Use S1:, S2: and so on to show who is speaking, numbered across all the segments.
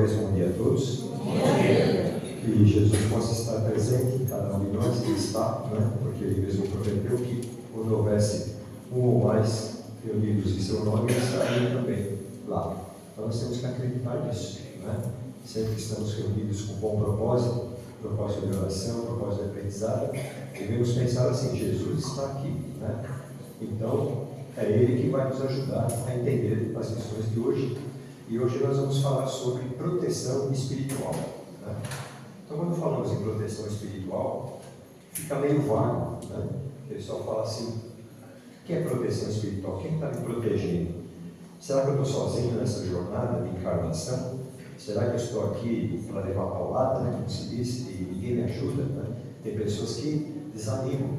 S1: vez, bom dia a todos. Que Jesus possa estar presente em cada um de nós, que está, né? Porque Ele mesmo prometeu que quando houvesse um ou mais reunidos em seu nome, Ele estaria também lá. Então nós temos que acreditar nisso, né? Sempre que estamos reunidos com bom propósito de oração, propósito de aprendizado, devemos pensar assim: Jesus está aqui, né? Então é Ele que vai nos ajudar a entender as lições de hoje. E hoje nós vamos falar sobre proteção espiritual, né? Então, quando falamos em proteção espiritual, fica meio vago, né? O pessoal fala assim: o que é proteção espiritual? Quem está me protegendo? Será que eu estou sozinho nessa jornada de encarnação? Será que eu estou aqui para levar paulada, né, como se diz, e ninguém me ajuda, né? Tem pessoas que desanimam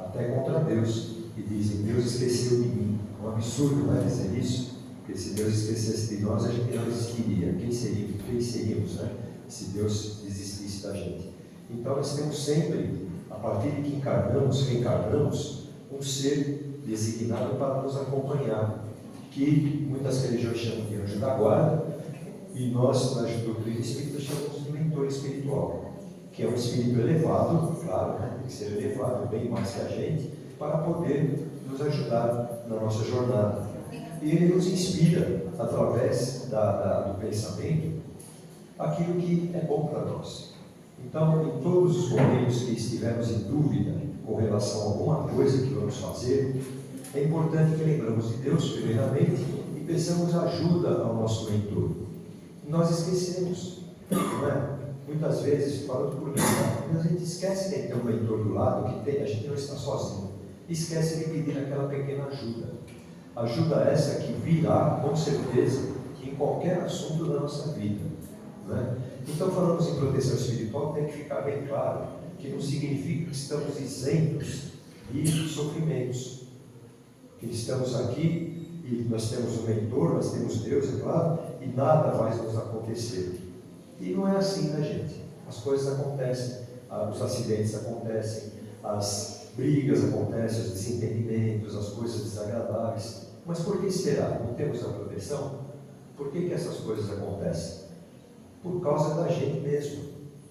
S1: até contra Deus e dizem: Deus esqueceu de mim. É um absurdo, né, dizer isso, porque se Deus esquecesse de nós, a gente não existiria. Quem seríamos, né, se Deus desistisse da gente? Então nós temos sempre, a partir de que reencarnamos, um ser designado para nos acompanhar, que muitas religiões chamam de anjo da guarda, e nós, na doutrina espírita, chamamos de mentor espiritual, que é um espírito elevado, claro, né? Tem que ser elevado bem mais que a gente, para poder nos ajudar na nossa jornada. E ele nos inspira, através do pensamento, aquilo que é bom para nós. Então, em todos os momentos que estivermos em dúvida com relação a alguma coisa que vamos fazer, é importante que lembramos de Deus, primeiramente, e peçamos ajuda ao nosso mentor. Nós esquecemos, não é? Muitas vezes, falando por mim, a gente esquece de ter um mentor do lado, a gente não está sozinho. Esquece de pedir aquela pequena ajuda. Ajuda essa que virá, com certeza, em qualquer assunto da nossa vida, não é? Então, falamos em proteção espiritual, tem que ficar bem claro que não significa que estamos isentos de sofrimentos. Que estamos aqui e nós temos um mentor, nós temos Deus, é claro, e nada vai nos acontecer. E não é assim, né, gente? As coisas acontecem, os acidentes acontecem, as brigas acontecem, os desentendimentos, as coisas desagradáveis. Mas por que será? Não temos a proteção? Por que essas coisas acontecem? Por causa da gente mesmo,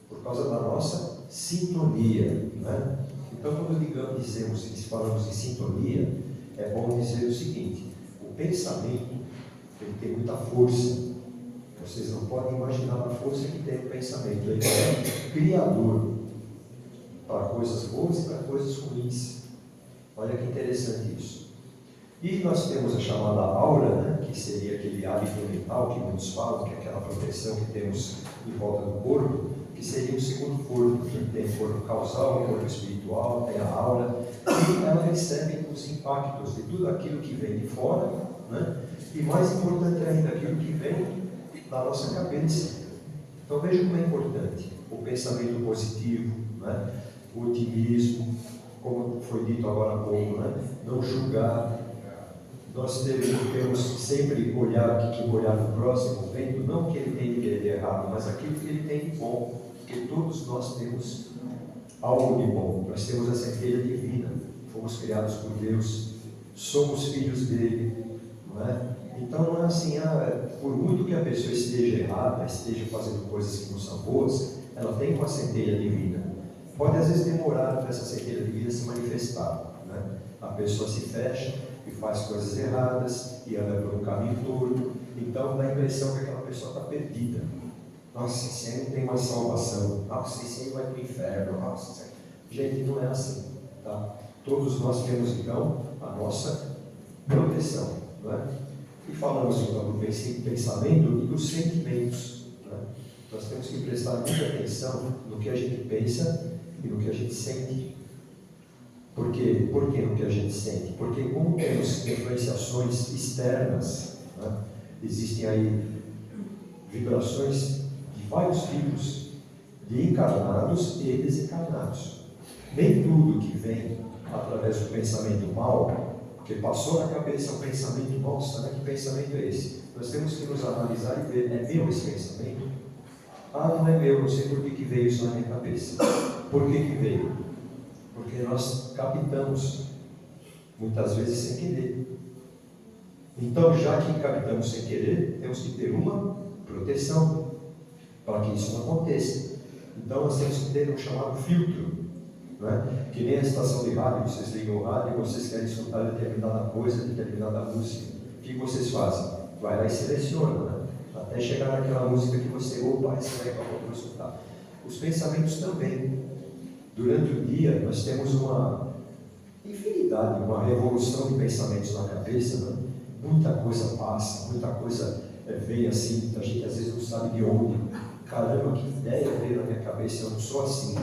S1: por causa da nossa sintonia, né? Então, quando dizemos e falamos em sintonia, é bom dizer o seguinte: o pensamento ele tem muita força. Vocês não podem imaginar a força que tem o pensamento. Ele é criador para coisas boas e para coisas ruins. Olha que interessante isso. E nós temos a chamada aura, né, que seria aquele hábito mental que muitos falam, que é aquela proteção que temos em volta do corpo, que seria o segundo corpo. A gente tem o corpo causal, o corpo espiritual, tem a aura, e ela recebe os impactos de tudo aquilo que vem de fora, né? E mais importante ainda, aquilo que vem da nossa cabeça. Então veja como é importante o pensamento positivo, né? O otimismo, como foi dito agora há pouco, né? Não julgar. Nós devemos sempre olhar no próximo, vendo não o que ele tem de errado, mas aquilo que ele tem de bom, porque todos nós temos algo de bom. Nós temos a centelha divina, fomos criados por Deus, somos filhos dele, não é? Então não é assim, por muito que a pessoa esteja errada, esteja fazendo coisas que não são boas, ela tem uma centelha divina. Pode às vezes demorar para essa centelha divina se manifestar, né? A pessoa se fecha e faz coisas erradas e anda por um caminho torto, então dá a impressão que aquela pessoa está perdida. Nossa, esse aí não tem mais salvação. Nossa, esse aí vai para o inferno. Nossa, gente, não é assim, tá? Todos nós temos então a nossa proteção, não é? E falamos então do pensamento e dos sentimentos, né? Nós temos que prestar muita atenção no que a gente pensa e no que a gente sente. Por quê? Por que no que a gente sente? Porque como temos influenciações externas, né? Existem aí vibrações de vários tipos, de encarnados e desencarnados. Nem tudo que vem através do pensamento mal, porque passou na cabeça um pensamento, nossa, né? Que pensamento é esse? Nós temos que nos analisar e ver, é meu esse pensamento? Não é meu, não sei por que veio isso na minha cabeça. Por que veio? Porque nós captamos, muitas vezes sem querer. Então, já que captamos sem querer, temos que ter uma proteção. para que isso não aconteça. Então nós temos que ter um chamado filtro, não é? Que nem a estação de rádio, vocês ligam o rádio e vocês querem escutar determinada coisa, determinada música. O que vocês fazem? Vai lá e seleciona, né? Até chegar naquela música que você, opa, essa é legal, vou escutar. Os pensamentos também. Durante o dia nós temos uma infinidade, uma revolução de pensamentos na cabeça, né? Muita coisa passa, muita coisa vem assim, a gente às vezes não sabe de onde. Caramba, que ideia veio na minha cabeça, eu não sou assim.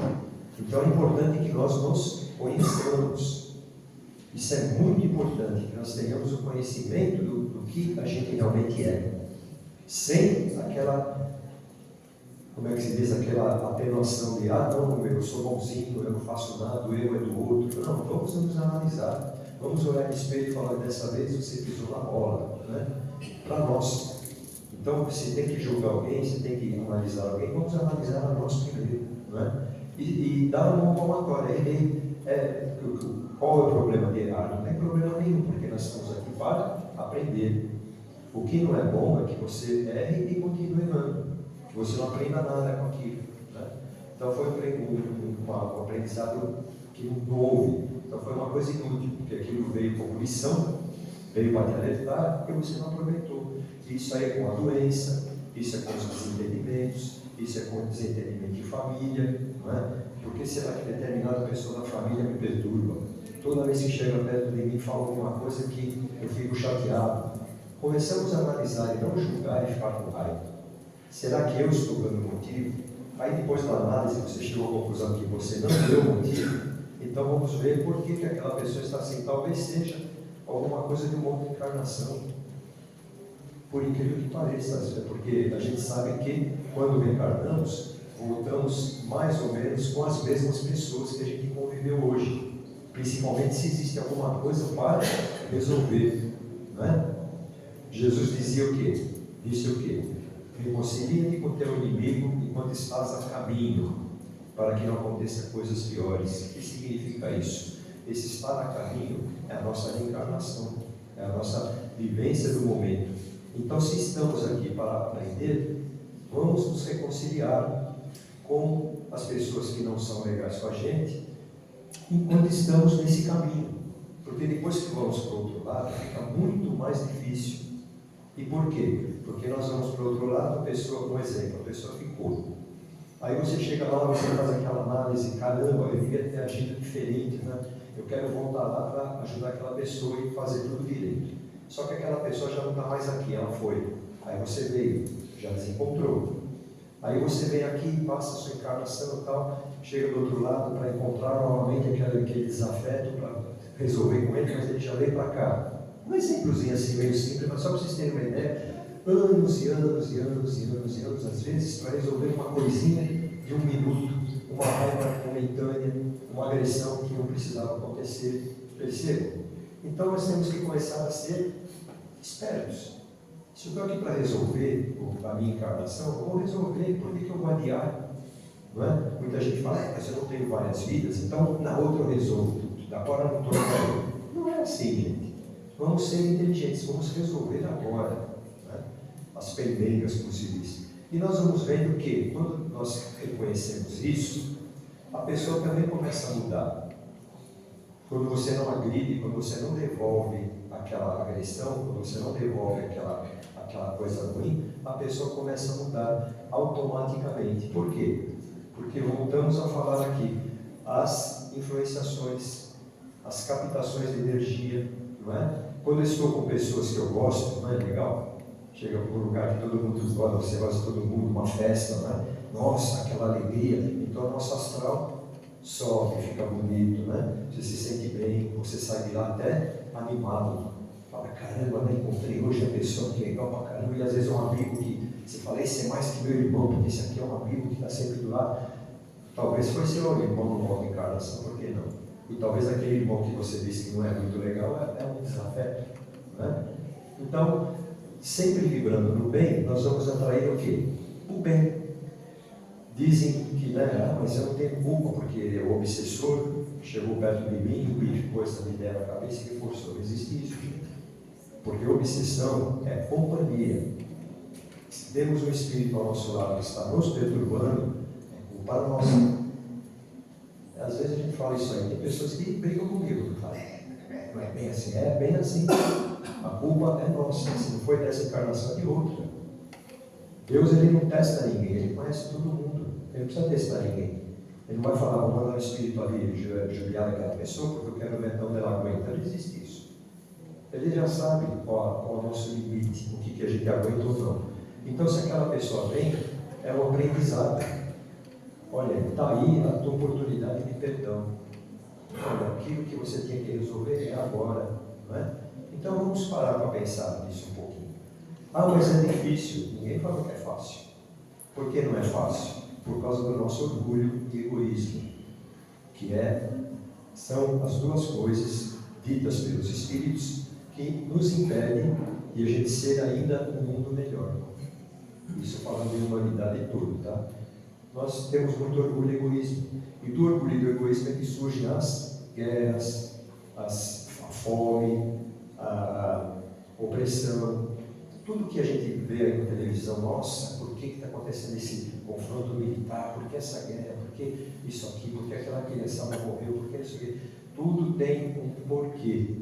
S1: Então é importante que nós nos conheçamos. Isso é muito importante, que nós tenhamos o conhecimento do que a gente realmente é. Sem aquela, como é que se diz, aquela atenuação de, não, eu sou bonzinho, eu não faço nada, o erro é do outro. Não, vamos nos analisar. Vamos olhar no espelho e falar, dessa vez você pisou na bola, né? Para nós. Então, se tem que julgar alguém, se tem que analisar alguém, vamos analisar a nós primeiro, né? E dar uma palmatória. Qual é o problema de errar? Não tem problema nenhum, porque nós estamos aqui para aprender. O que não é bom é que você erre e continue errando, que você não aprenda nada com aquilo, né? Então foi um aprendizado que não houve. Então foi uma coisa inútil, porque aquilo veio como lição, veio para te alertar, porque você não aproveitou. Isso aí é com a doença, isso é com os desentendimentos, isso é com o desentendimento de família, não é? Porque será que determinada pessoa da família me perturba? Toda vez que chega perto de mim fala alguma coisa que eu fico chateado. Começamos a analisar e não julgar e ficar com raiva. Será que eu estou dando motivo? Aí depois da análise você chegou à conclusão que você não deu motivo. Então vamos ver por que aquela pessoa está assim. Talvez seja alguma coisa de uma outra encarnação. Por incrível que pareça, porque a gente sabe que quando reencarnamos, voltamos mais ou menos com as mesmas pessoas que a gente conviveu hoje. Principalmente se existe alguma coisa para resolver, não é? Jesus dizia o quê? Disse o quê? Reconcilia-te com o teu inimigo enquanto estás a caminho, para que não aconteçam coisas piores. O que significa isso? Esse estar a caminho é a nossa reencarnação, é a nossa vivência do momento. Então, se estamos aqui para aprender, vamos nos reconciliar com as pessoas que não são legais com a gente, enquanto estamos nesse caminho. Porque depois que vamos para o outro lado, fica muito mais difícil. E por quê? Porque nós vamos para o outro lado, a pessoa, um exemplo, a pessoa ficou. Aí você chega lá, você faz aquela análise, caramba, eu devia ter agido diferente, né? Eu quero voltar lá para ajudar aquela pessoa e fazer tudo direito. Só que aquela pessoa já não está mais aqui, ela foi. Aí você veio, já desencontrou. Aí você vem aqui, passa a sua encarnação e tal, chega do outro lado para encontrar novamente aquele desafeto, para resolver com ele, mas ele já veio para cá. Um exemplozinho assim, meio simples, mas só para vocês terem uma ideia, anos e anos e anos e anos e anos, às vezes, para resolver uma coisinha de um minuto, uma raiva momentânea, uma agressão que não precisava acontecer. Percebam? Então nós temos que começar a ser espertos. Se eu estou aqui para resolver a minha encarnação, eu vou resolver, por que eu vou adiar? Não é? Muita gente fala, mas eu não tenho várias vidas, então na outra eu resolvo tudo, agora eu não estou resolvendo. Não é assim, gente. Vamos ser inteligentes, vamos resolver agora, né? As pendengas, como se diz. E nós vamos vendo que, quando nós reconhecemos isso, a pessoa também começa a mudar. Quando você não agride, quando você não devolve aquela agressão, quando você não devolve aquela coisa ruim, a pessoa começa a mudar automaticamente. Por quê? Porque voltamos a falar aqui, as influenciações, as captações de energia, não é? Quando eu estou com pessoas que eu gosto, não é legal? Chega para um lugar que todo mundo gosta, você gosta de todo mundo, uma festa, não é? Nossa, aquela alegria. Então, o nosso astral sobe, fica bonito, né? Você se sente bem, você sai de lá até animado. Fala, caramba, né? Encontrei hoje a pessoa que é igual pra caramba. E às vezes é um amigo que você fala, esse é mais que meu irmão, porque esse aqui é um amigo que está sempre do lado. Talvez foi seu irmão numa outra encarnação, por que não? E talvez aquele irmão que você disse que não é muito legal é um desafeto, né? Então, sempre vibrando no bem, nós vamos atrair o quê? O bem. Dizem que, né, mas eu não tenho culpa, porque ele é o obsessor, chegou perto de mim e ficou essa ideia na cabeça e reforçou. Não existe isso, gente. Porque obsessão é companhia. temos um espírito ao nosso lado que está nos perturbando, é culpa nossa. Às vezes a gente fala isso aí, tem pessoas que brigam comigo, falam, não é bem assim, é bem assim. A culpa é nossa, se não foi dessa encarnação, é de outra. Deus, ele não testa ninguém, ele conhece todo mundo, ele não precisa testar ninguém. Ele não vai falar, vou mandar um espírito ali judiar aquela pessoa, porque eu quero ver onde ela aguenta. Não existe isso. Ele já sabe qual é o nosso limite, o que a gente aguenta ou não. Então, se aquela pessoa vem, é um aprendizado. Olha, está aí a tua oportunidade de perdão. Olha, aquilo que você tinha que resolver é agora. Não é? Então, vamos parar para pensar nisso um pouquinho. Ah, mas é difícil. Ninguém fala que é fácil. Por que não é fácil? Por causa do nosso orgulho e egoísmo, que são as duas coisas ditas pelos Espíritos que nos impedem de a gente ser ainda um mundo melhor. Isso falando de humanidade toda, tá? Nós temos muito orgulho e egoísmo. E do orgulho e do egoísmo é que surgem as guerras, a fome, a opressão. Tudo que a gente vê aí na televisão, nossa, por que está acontecendo esse confronto militar? Por que essa guerra? Por que isso aqui? Por que aquela criançada morreu? Por que isso aqui? Tudo tem um porquê.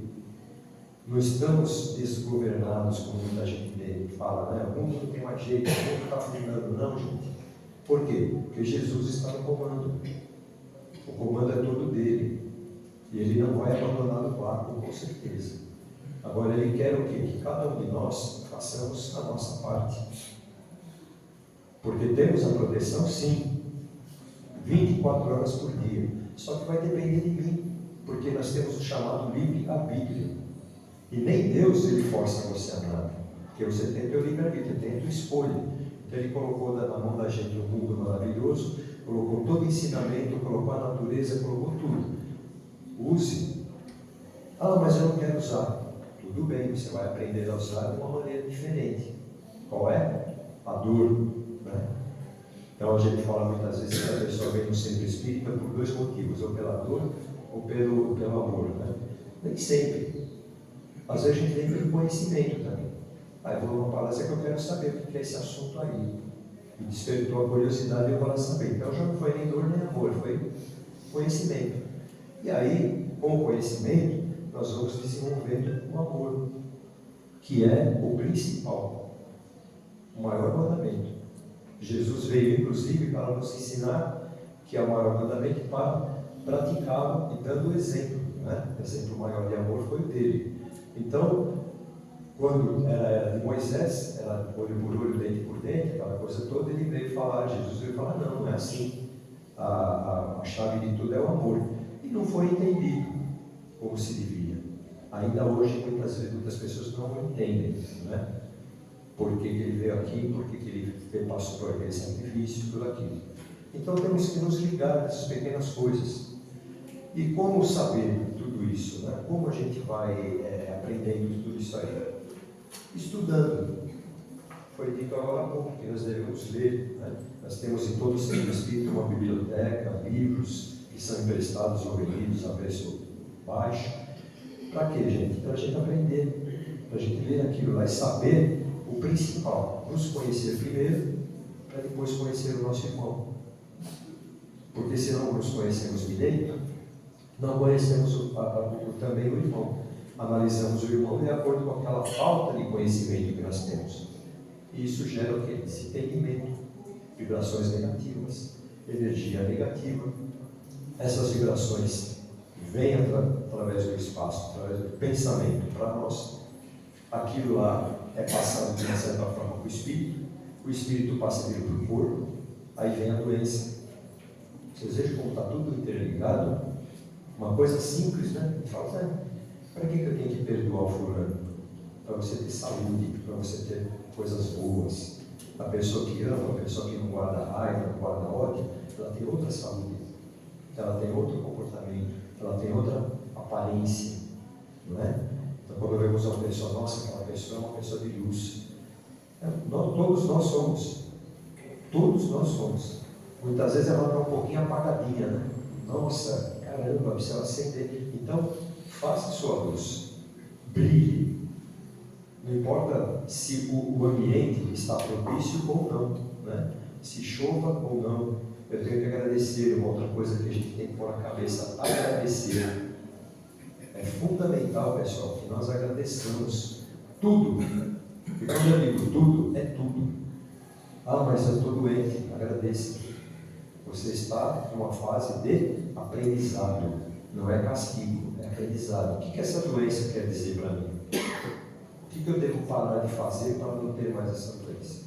S1: Não estamos desgovernados, como muita gente fala, né? O mundo não tem mais jeito, o mundo está afundando. Não, gente. Por quê? Porque Jesus está no comando. O comando é todo dele. E ele não vai abandonar o barco, com certeza. Agora, ele quer o quê? Que cada um de nós façamos a nossa parte. Porque temos a proteção, sim, 24 horas por dia. Só que vai depender de mim. Porque nós temos o chamado livre-arbítrio. E nem Deus, ele força você a nada. Porque você tem o teu livre-arbítrio, tem a tua escolha. Então, ele colocou na mão da gente um mundo maravilhoso, colocou todo o ensinamento, colocou a natureza, colocou tudo. Use. Ah, mas eu não quero usar. Tudo bem, você vai aprender a usar de uma maneira diferente. Qual é? A dor. Né? Então a gente fala muitas vezes que a pessoa vem no centro espírita por dois motivos, ou pela dor ou pelo amor. Né? Nem sempre. Às vezes a gente vem pelo conhecimento também. Aí eu vou numa palestra que eu quero saber o que é esse assunto aí. E despertou a curiosidade e eu vou lá saber. Então já não foi nem dor nem amor, foi conhecimento. E aí, com o conhecimento, nós vamos desenvolvendo o amor, que é o principal, o maior mandamento. Jesus veio, inclusive, para nos ensinar que é o maior mandamento para praticá-lo e dando o exemplo. Né? O exemplo maior de amor foi o dele. Então, quando era de Moisés, era olho por olho, dente por dente, aquela coisa toda, ele veio falar, Jesus veio falar, não é assim. A chave de tudo é o amor. E não foi entendido como se devia. Ainda hoje, muitas pessoas não entendem, né? Por que ele veio aqui, por que ele passou por aquele sacrifício, tudo aquilo. Então temos que nos ligar nessas pequenas coisas. E como saber tudo isso? Né? Como a gente vai aprendendo tudo isso aí? Estudando. Foi dito agora há pouco que nós devemos ler. Né? Nós temos em todo o centro espírita uma biblioteca, livros que são emprestados ou vendidos a preço baixo. Para quê, gente? Para a gente aprender, para a gente ler aquilo lá e saber o principal, nos conhecer primeiro, para depois conhecer o nosso irmão. Porque se não nos conhecemos direito, não conhecemos também o irmão. Analisamos o irmão de acordo com aquela falta de conhecimento que nós temos. E isso gera o quê? Desentendimento, vibrações negativas, energia negativa. Essas vibrações vêm através do espaço, através do pensamento para nós. Aquilo lá é passado de uma certa forma para o espírito passa aquilo para o corpo, aí vem a doença. Vocês vejam como está tudo interligado? Uma coisa simples, né? A gente fala, para que eu tenho que perdoar o fulano? Para você ter saúde, para você ter coisas boas. A pessoa que ama, a pessoa que não guarda raiva, não guarda ódio, ela tem outra saúde, ela tem outro comportamento, ela tem outra aparência, não é? Então, quando vemos uma pessoa, nossa, aquela pessoa é uma pessoa de luz. Todos nós somos. Todos nós somos. Muitas vezes ela está um pouquinho apagadinha, né? Nossa, caramba, precisa acender. Então, faça sua luz. Brilhe. Não importa se o ambiente está propício ou não, né? Se chova ou não, eu tenho que agradecer. Uma outra coisa que a gente tem que pôr na cabeça, agradecer. É fundamental, pessoal, que nós agradeçamos tudo. E quando eu digo tudo, é tudo. Ah, mas eu estou doente, agradeça. Você está numa fase de aprendizado, não é castigo, é aprendizado. O que essa doença quer dizer para mim? O que eu devo parar de fazer para não ter mais essa doença?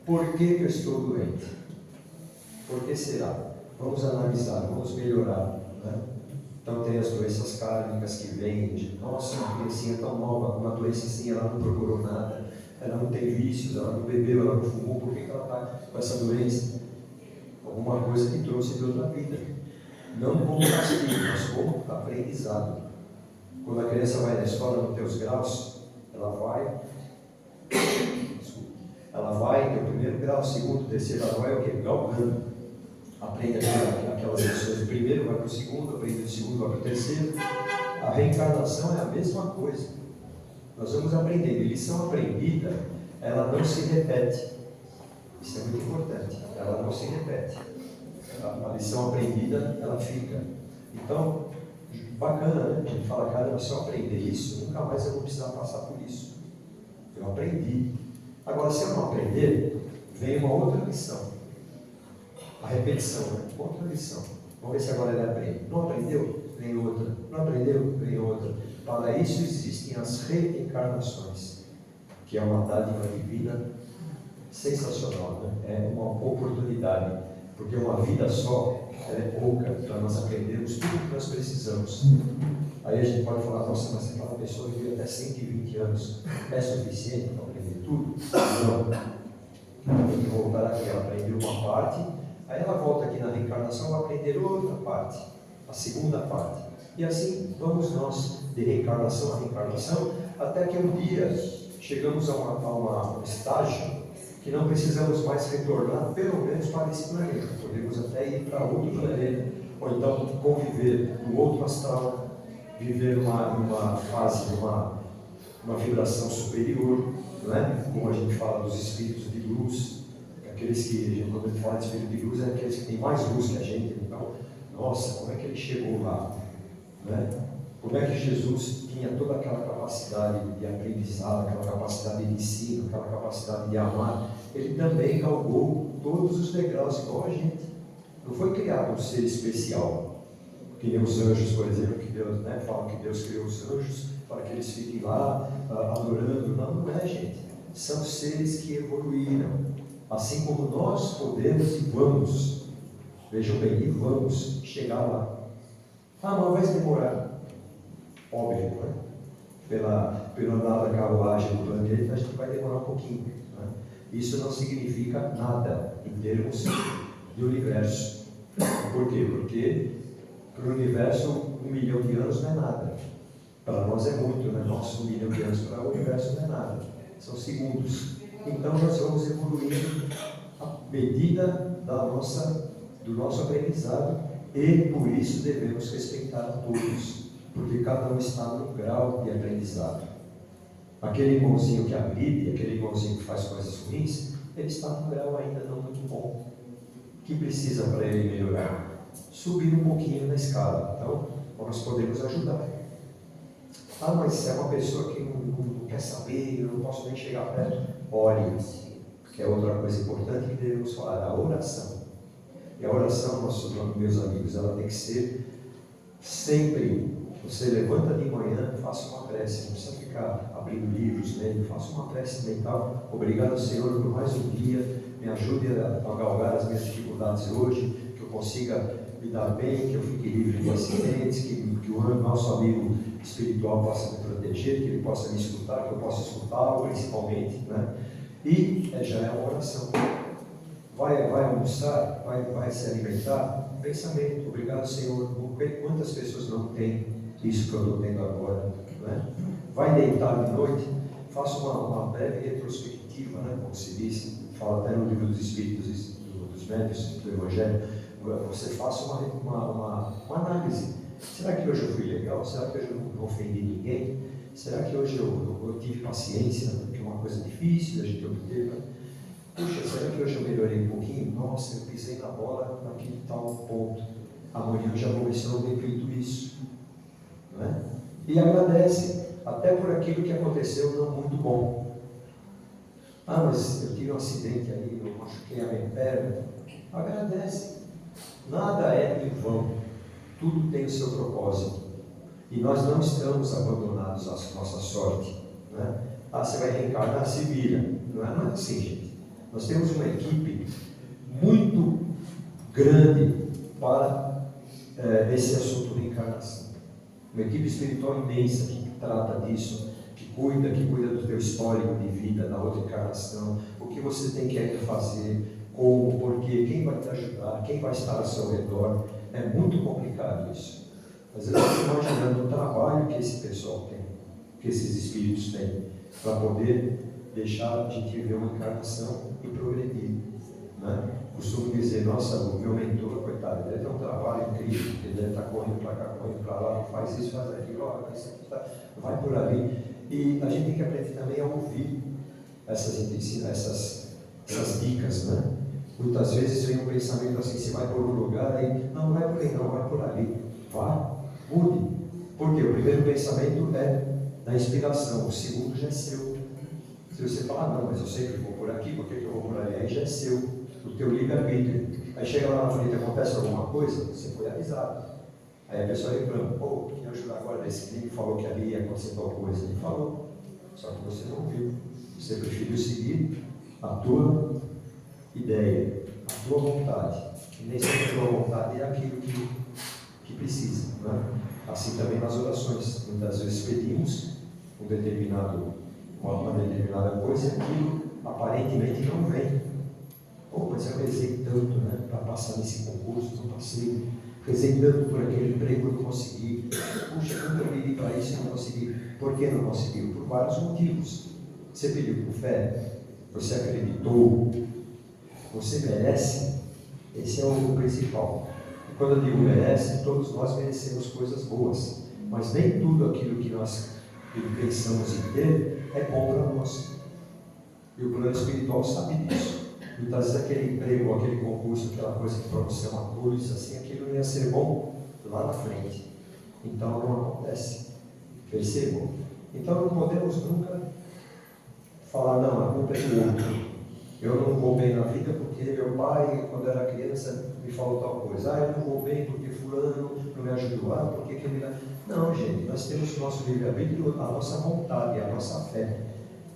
S1: Por que eu estou doente? Por que será? Vamos analisar, vamos melhorar, né? Então tem as doenças kármicas que vêm de, nossa, uma criancinha tão nova, uma doença assim, ela não procurou nada, ela não tem vícios, ela não bebeu, ela não fumou, por que ela está com essa doença? Alguma coisa que trouxe de outra vida. Não como castigo, mas como aprendizado. Quando a criança vai na escola, não tem os graus, ela vai, tem o primeiro grau, o segundo, o terceiro, ela vai o quê? Galgando. Aprende aquelas lições do primeiro, vai para o segundo, aprende do segundo, vai para o terceiro. A reencarnação é a mesma coisa. Nós vamos aprendendo. E lição aprendida, ela não se repete. Isso é muito importante. Ela não se repete. A lição aprendida, ela fica. Então, bacana, né? A gente fala, cara, se eu aprender isso, nunca mais eu vou precisar passar por isso. Eu aprendi. Agora, se eu não aprender, vem uma outra lição. A repetição, né? Outra lição. Vamos ver se agora ele aprende. Não aprendeu? Vem outra. Não aprendeu? Vem outra. Para isso existem as reencarnações, que é uma dádiva divina sensacional, né? É uma oportunidade, porque uma vida só é pouca para nós aprendermos tudo que nós precisamos. Aí a gente pode falar, nossa, mas aquela pessoa vive até 120 anos, é suficiente para aprender tudo? Não. Tem que voltar aqui, ela aprendeu uma parte, aí ela volta aqui na reencarnação, vai aprender outra parte, a segunda parte. E assim vamos nós, de reencarnação a reencarnação, até que um dia chegamos a um estágio que não precisamos mais retornar, pelo menos para esse planeta. Podemos até ir para outro planeta, ou então conviver no outro astral, viver numa fase, uma vibração superior, não é? Como a gente fala dos espíritos de luz, aqueles que, quando a gente fala de espírito de luz, é aqueles que têm mais luz que a gente. Então, nossa, como é que ele chegou lá? Não é? Como é que Jesus tinha toda aquela capacidade de aprendizado, aquela capacidade de ensino, aquela capacidade de amar? Ele também galgou todos os degraus igual a gente. Não foi criado um ser especial, que nem os anjos, por exemplo, que Deus, né, fala que Deus criou os anjos para que eles fiquem lá adorando. Não, não é, gente. São seres que evoluíram, assim como nós podemos e vamos. Vejam bem, e vamos chegar lá. Ah, mas vai demorar. Óbvio, né? Pelo andar da carruagem do planeta, a gente vai demorar um pouquinho. Né? Isso não significa nada em termos de universo. Por quê? Porque para o universo 1 milhão de anos não é nada. Para nós é muito, né? Nossa, 1 milhão de anos para o universo não é nada. São segundos. Então nós vamos evoluindo à medida do nosso aprendizado e por isso devemos respeitar a todos, porque cada um está num grau de aprendizado. Aquele irmãozinho que agride, aquele irmãozinho que faz coisas ruins, ele está num grau ainda não muito bom. O que precisa para ele melhorar? Subir um pouquinho na escala. Então, nós podemos ajudar. Ah, mas é uma pessoa que não quer saber, eu não posso nem chegar perto. Ore, que é outra coisa importante que devemos falar, a oração. E a oração, meus amigos, ela tem que ser sempre. Você levanta de manhã, faça uma prece, não precisa ficar abrindo livros, lendo, faça uma prece mental. Obrigado, Senhor, por mais um dia, me ajude a galgar as minhas dificuldades hoje, que eu consiga me dar bem, que eu fique livre de acidentes, que o nosso amigo espiritual possa me proteger, que ele possa me escutar, que eu possa escutá-lo principalmente, né? E já é uma oração. Vai almoçar, vai se alimentar, pensamento, obrigado, Senhor. Quantas pessoas não têm isso que eu estou tendo agora, né? Vai deitar de noite, faça uma breve retrospectiva, né? Como se diz, fala até no livro dos Espíritos, dos Médios, do Evangelho. Você faça uma análise. Será que hoje eu fui legal? Será que hoje eu não ofendi ninguém? Será que hoje eu tive paciência, porque é uma coisa difícil a gente obter? Puxa, será que hoje eu melhorei um pouquinho? Nossa, eu pisei na bola naquele tal ponto. Amanhã eu já vou ver se eu não tenho feito isso. Não é? E agradece, até por aquilo que aconteceu não muito bom. Ah, mas eu tive um acidente aí, eu machuquei a minha perna. Agradece. Nada é em vão. Tudo tem o seu propósito. E nós não estamos abandonados à nossa sorte. Né? Ah, você vai reencarnar, se vira. Não é assim, gente. Nós temos uma equipe muito grande para esse assunto de reencarnação. Uma equipe espiritual imensa que trata disso, que cuida do teu histórico de vida, da outra encarnação, o que você tem que ainda fazer, como, porquê, quem vai te ajudar, quem vai estar ao seu redor. É muito complicado isso. Às vezes eu estou imaginando o trabalho que esse pessoal tem, que esses espíritos têm, para poder deixar a gente viver uma encarnação e progredir. Né? Costumo dizer, nossa, o meu mentor, coitado, ele deve ter um trabalho incrível, ele deve estar correndo para cá, correndo para lá, faz isso, faz aquilo, olha, isso aqui tá, vai por ali. E a gente tem que aprender também a ouvir essas dicas, né? Muitas vezes vem um pensamento assim, você vai por um lugar, aí, não vai por aí, não, vai por ali. Vá, mude. Porque o primeiro pensamento é da inspiração, o segundo já é seu. Se você falar, não, mas eu sempre vou por aqui, por que eu vou por ali? Aí já é seu, o teu livre-arbítrio. Aí chega lá na frente, acontece alguma coisa, você foi avisado. Aí a pessoa reclama, pô, quem ajudar agora desse livro falou que ali ia acontecer tal coisa. Ele falou, só que você não viu. Você preferiu seguir a tua ideia, a tua vontade. E nem sempre a tua vontade é aquilo que precisa. Né? Assim também nas orações. Muitas vezes pedimos uma determinada coisa e aquilo aparentemente não vem. Pô, mas eu rezei tanto, né, para passar nesse concurso, não passei. Rezei tanto por aquele emprego, não consegui. Puxa, quando eu pedi para isso, não consegui. Por que não conseguiu? Por vários motivos. Você pediu com fé, você acreditou, você merece. Esse é o principal. E quando eu digo merece, todos nós merecemos coisas boas, mas nem tudo aquilo que nós pensamos em ter é bom para nós. E o plano espiritual sabe disso. Muitas vezes aquele emprego, aquele concurso, aquela coisa que para você é uma coisa, assim, aquilo ia ser bom lá na frente. Então não acontece. Percebam? Então não podemos nunca falar, não, a culpa é do outro. Eu não vou bem na vida porque meu pai, quando era criança, me falou tal coisa. Ah, eu não vou bem porque fulano não me ajudou. Ah, porque que ele... Não, gente, nós temos o nosso livre-arbítrio, a nossa vontade, a nossa fé.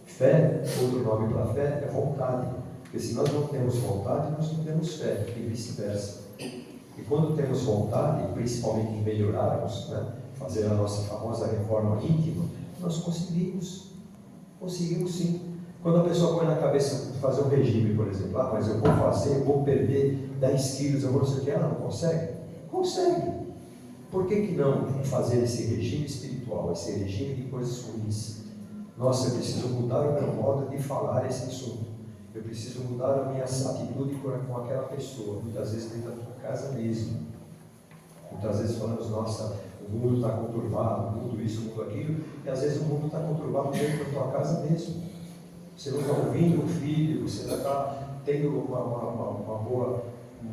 S1: Fé, outro nome para fé, é vontade. Porque se nós não temos vontade, nós não temos fé, e vice-versa. E quando temos vontade, principalmente em melhorarmos, né, fazer a nossa famosa reforma íntima, nós conseguimos sim. Quando a pessoa põe na cabeça fazer um regime, por exemplo, ah, mas eu vou fazer, eu vou perder 10 quilos, eu vou não sei o que, ela não consegue? Consegue. Por que não fazer esse regime espiritual, esse regime de coisas ruins? Nossa, eu preciso mudar o meu modo de falar esse assunto. Eu preciso mudar a minha atitude com aquela pessoa, muitas vezes dentro da tua casa mesmo. Muitas vezes falamos, nossa, o mundo está conturbado, o mundo isso, o mundo aquilo, e às vezes o mundo está conturbado dentro da tua casa mesmo. Você não está ouvindo o filho, você não está tendo um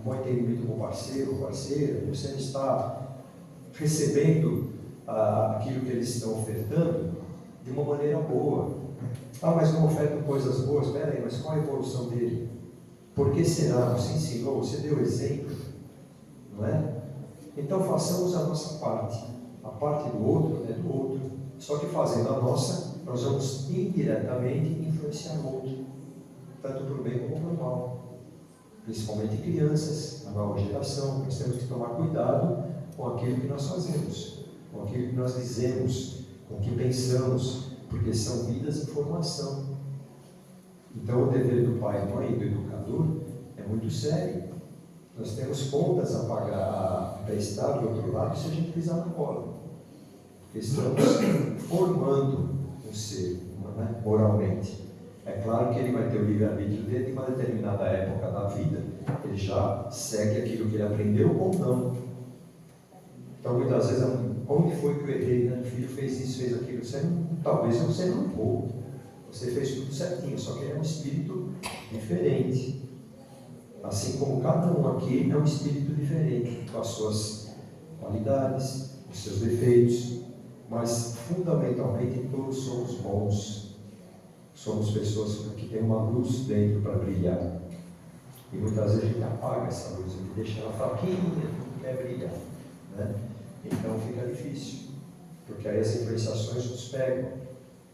S1: bom entendimento com o parceiro ou parceira, você não está recebendo aquilo que eles estão ofertando de uma maneira boa. Ah, mas não ofertam coisas boas? Espera aí, mas qual a evolução dele? Por que será? Você ensinou, você deu exemplo, não é? Então façamos a nossa parte. A parte do outro é do outro. Só que fazendo a nossa, nós vamos indiretamente influenciar o outro, tanto para o bem como para o mal. Principalmente crianças, a nova geração. Nós temos que tomar cuidado com aquilo que nós fazemos, com aquilo que nós dizemos, com o que pensamos, porque são vidas em formação. Então o dever do pai e mãe, do educador, é muito sério. Nós temos contas a pagar, a prestar do outro lado se a gente pisar na bola. Porque estamos formando um ser, né, moralmente. É claro que ele vai ter o livre-arbítrio dele em uma determinada época da vida. Ele já segue aquilo que ele aprendeu ou não. Então muitas vezes onde foi que eu errei, né? O filho fez isso, fez aquilo. Talvez você não errou. Você fez tudo certinho, só que ele é um espírito diferente. Assim como cada um aqui é um espírito diferente, com as suas qualidades, os seus defeitos, mas fundamentalmente todos somos bons. Somos pessoas que têm uma luz dentro para brilhar. E muitas vezes a gente apaga essa luz, a gente deixa ela fraquinha, não quer brilhar, né? Então fica difícil, porque aí as influenciações nos pegam.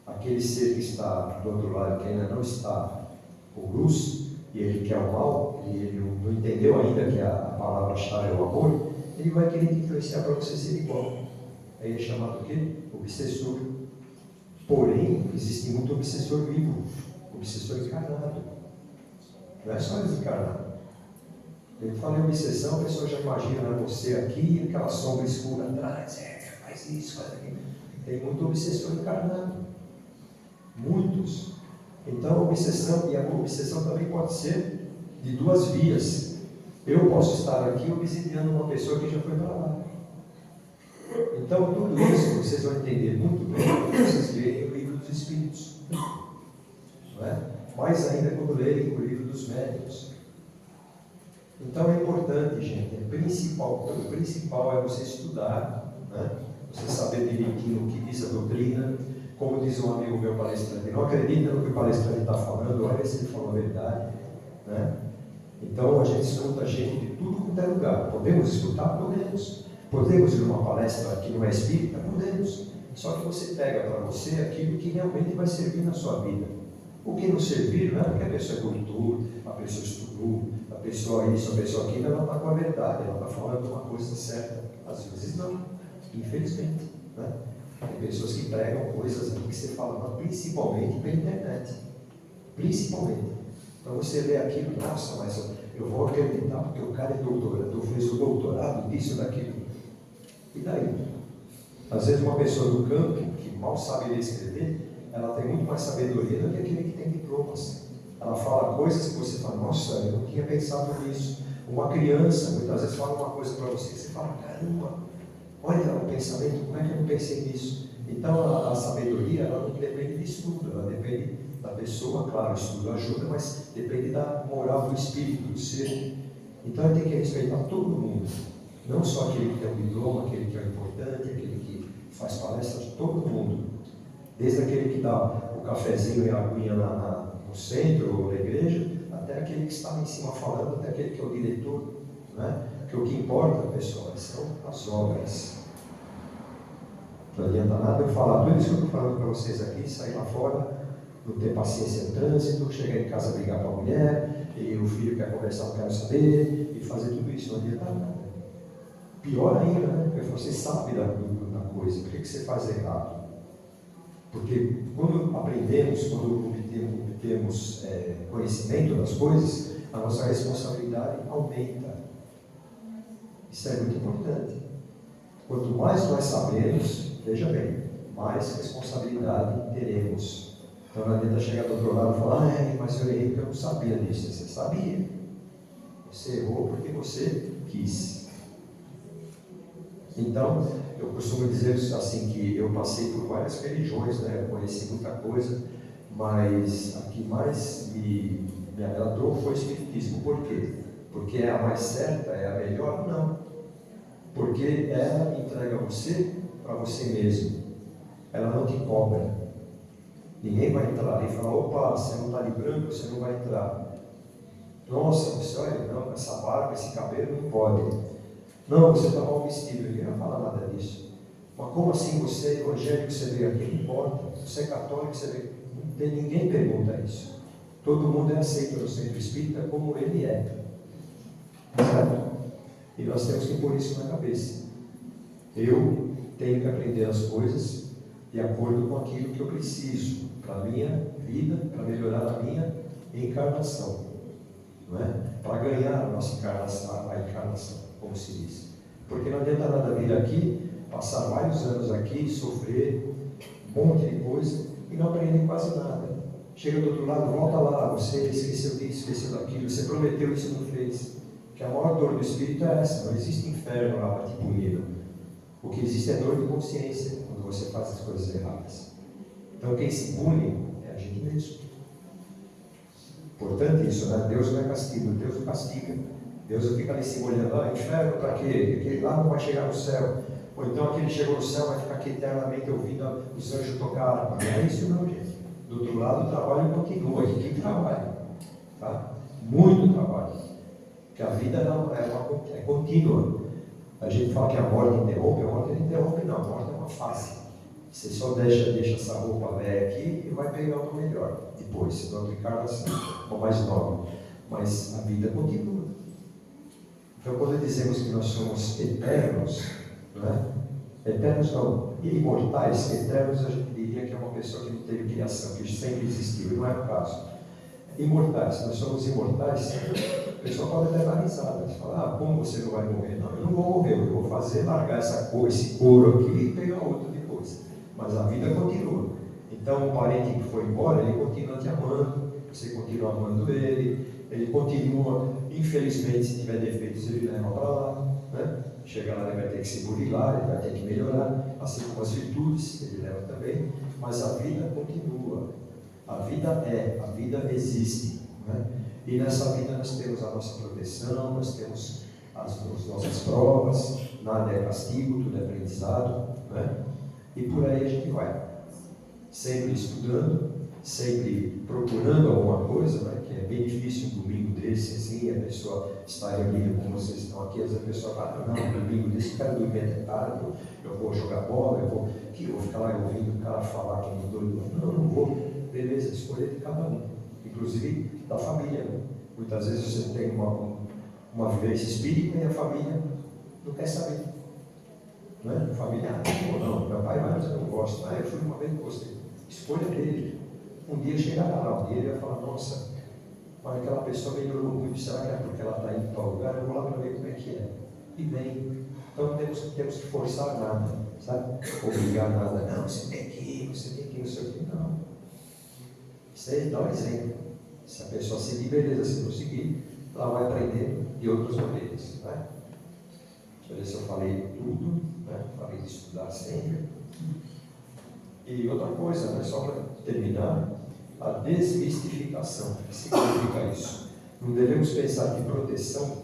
S1: Aquele ser que está do outro lado, que ainda não está com luz, e ele quer o mal, e ele não entendeu ainda que a palavra-chave é o amor, ele vai querer influenciar para você ser igual. Aí é chamado o quê? Obsessor. Porém, existe muito obsessor vivo, obsessor encarnado. Não é só desencarnado. Ele fala em obsessão, a pessoa já imagina, né, você aqui, aquela sombra escura atrás, faz isso, faz aquilo. Tem muito obsessor encarnado. Muitos. Então, a obsessão, e a obsessão também pode ser de duas vias. Eu posso estar aqui obsidiando uma pessoa que já foi para lá. Então, tudo isso vocês vão entender muito bem quando vocês lerem o livro dos Espíritos. Não é? Mais ainda quando lerem o livro dos Médiuns. Então, é importante, gente, o principal é você estudar, né? Você saber direitinho o que diz a doutrina. Como diz um amigo meu palestrante, não acredita no que o palestrante está falando, olha se ele falou a verdade, né? Então a gente escuta gente de tudo quanto é lugar. Podemos escutar? Podemos. Podemos ir numa palestra que não é espírita? Podemos. Só que você pega para você aquilo que realmente vai servir na sua vida. O que não servir não é porque a pessoa é cultura, a pessoa estudou, a pessoa isso, a pessoa aquilo, ela está com a verdade, ela está falando uma coisa certa. Às vezes não, infelizmente, né? Tem pessoas que pregam coisas aqui que você fala, principalmente pela internet. Principalmente. Então você lê aquilo, nossa, mas eu vou acreditar porque o cara é doutorado, fez o doutorado disso, daquilo. E daí? Às vezes uma pessoa do campo, que mal sabe ler e escrever, ela tem muito mais sabedoria do que aquele que tem diplomas. Ela fala coisas que você fala, nossa, eu não tinha pensado nisso. Uma criança, muitas vezes, fala uma coisa para você, que você fala, caramba, olha o pensamento, como é que eu não pensei nisso? Então a sabedoria, ela não depende de estudo, ela depende da pessoa, claro, o estudo ajuda, mas depende da moral do espírito, do ser. Então ele tem que respeitar todo mundo, não só aquele que tem um diploma, aquele que é importante, aquele que faz palestra, todo mundo. Desde aquele que dá o cafezinho e a aguinha no centro ou na igreja, até aquele que está lá em cima falando, até aquele que é o diretor, né? Porque o que importa, pessoal, são as obras. Não adianta nada eu falar tudo isso que eu estou falando para vocês aqui, sair lá fora, não ter paciência no trânsito, chegar em casa brigar com a mulher, e o filho quer conversar, não quero saber, e fazer tudo isso, não adianta nada. Pior ainda, né? Porque você sabe da coisa, por que você faz errado? Porque quando aprendemos, quando obtemos conhecimento das coisas, a nossa responsabilidade aumenta. Isso é muito importante. Quanto mais nós sabemos, veja bem, mais responsabilidade teremos. Então não adianta chegar do outro lado e falar, mas eu errei porque eu não sabia disso. Você sabia. Você errou porque você quis. Então, eu costumo dizer assim que eu passei por várias religiões, né? Eu conheci muita coisa, mas a que mais me agradou foi o Espiritismo. Por quê? Porque é a mais certa, é a melhor? Não. Porque ela entrega você para você mesmo. Ela não te cobra. Ninguém vai entrar ali e falar, opa, você não está de branco, você não vai entrar. Nossa, você olha, não, essa barba, esse cabelo não pode. Não, você está mal vestido, ninguém vai falar nada disso. Mas como assim você é evangélico, você veio aqui? Não importa. Você é católico, você veio. Ninguém pergunta isso. Todo mundo é aceito no centro espírita como ele é. Certo? E nós temos que pôr isso na cabeça. Eu tenho que aprender as coisas de acordo com aquilo que eu preciso para a minha vida, para melhorar a minha encarnação. Não é? Para ganhar a nossa encarnação, a encarnação, como se diz. Porque não adianta nada vir aqui, passar vários anos aqui, sofrer um monte de coisa e não aprender quase nada. Chega do outro lado, volta lá, você esqueceu disso, esqueceu daquilo, você prometeu isso e não fez. Que a maior dor do espírito é essa, não existe inferno lá para te punir. O que existe é dor de consciência quando você faz as coisas erradas. Então quem se pune é a gente mesmo. Importante isso, né? Deus não é castigo, Deus não castiga. Deus não fica ali se olhando, inferno para quê? Aquele lá não vai chegar no céu. Ou então aquele chegou no céu vai ficar aqui eternamente ouvindo os anjos tocar. Não é isso não, gente. Do outro lado o trabalho continua, e que trabalho. Tá? Muito trabalho. Porque a vida não é contínua. A gente fala que a morte interrompe, a morte não interrompe não, a morte é uma fase. Você só deixa essa roupa velha aqui e vai pegar uma melhor. Depois, se não encarnação, ou mais nova. Mas a vida continua. Então, quando dizemos que nós somos eternos, né? Eternos não, imortais, eternos a gente diria que é uma pessoa que não teve criação, que sempre existiu, e não é o caso. Imortais, nós somos imortais, a pessoa pode até dar risada, falar, como você não vai morrer? Não, eu não vou morrer, eu vou fazer, largar esse couro aqui e pegar outro depois. Mas a vida continua. Então, o parente que foi embora, ele continua te amando, você continua amando ele continua, infelizmente, se tiver defeitos, ele leva para lá, né? Chega lá, ele vai ter que se burilar, ele vai ter que melhorar, assim como as virtudes, ele leva também, mas a vida continua, a vida existe, né? E nessa vida nós temos a nossa proteção, nós temos as nossas provas, nada é castigo, tudo é aprendizado, né? E por aí a gente vai, sempre estudando, sempre procurando alguma coisa, né? Que é bem difícil um domingo desse, assim, a pessoa está reunida como vocês estão aqui, às vezes a pessoa fala, não, um domingo desse, eu quero dormir até tarde, eu vou jogar bola, eu vou ficar lá ouvindo o cara falar que não doido, não vou, beleza, escolha de cada um, inclusive da família, né? Muitas vezes você tem uma vivência espírita e a família não quer saber, né? A família, não, meu pai vai, mas eu não gosto, eu fui uma vez e gostei, escolha dele. Um dia chegará lá, um dia ele vai falar, nossa, mas aquela pessoa melhorou muito, será que é porque ela está indo para tal lugar? Eu vou lá para ver como é que é. E bem, então não temos que forçar nada, sabe? Obrigar nada, não, você tem que ir, não sei o que, não. Isso aí dá um exemplo. Se a pessoa seguir, beleza, se não seguir, ela vai aprender de outras maneiras, né? Deixa eu ver se eu falei tudo, né? Falei de estudar sempre. E outra coisa, né? Só para terminar, a desmistificação. O que significa isso? Não devemos pensar que proteção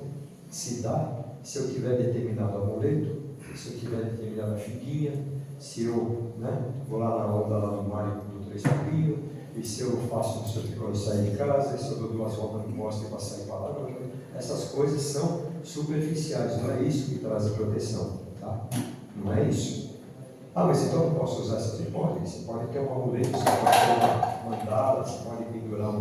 S1: se dá se eu tiver determinado amuleto, se eu tiver determinada figuinha, se eu vou lá na onda lá no mar e dou 3 pulinhos, e se eu faço isso aqui quando eu sair de casa, e se eu dou 2 voltas no mostre para sair para lá, essas coisas são superficiais, não é isso que traz a proteção, tá? Não é isso. Mas então eu não posso usar essas hipóteses? Você pode ter um amuleto, você pode ter uma mandala, você pode pendurar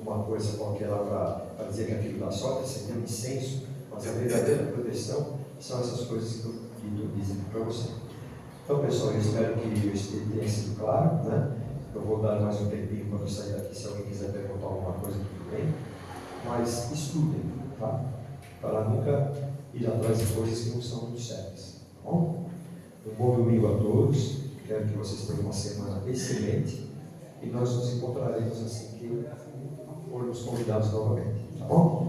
S1: uma coisa qualquer lá para dizer que aquilo dá sorte, você tem um incenso, mas a verdadeira proteção são essas coisas que eu estou dizendo para você. Então, pessoal, eu espero que eu tenha sido claro, né? Eu vou dar mais um tempinho para eu sair daqui, se alguém quiser perguntar alguma coisa, tudo bem. Mas estudem, tá? Para nunca ir atrás de coisas que não são muito sérias, tá bom? Um bom domingo a todos, quero que vocês tenham uma semana excelente e nós nos encontraremos assim que formos convidados novamente, tá bom?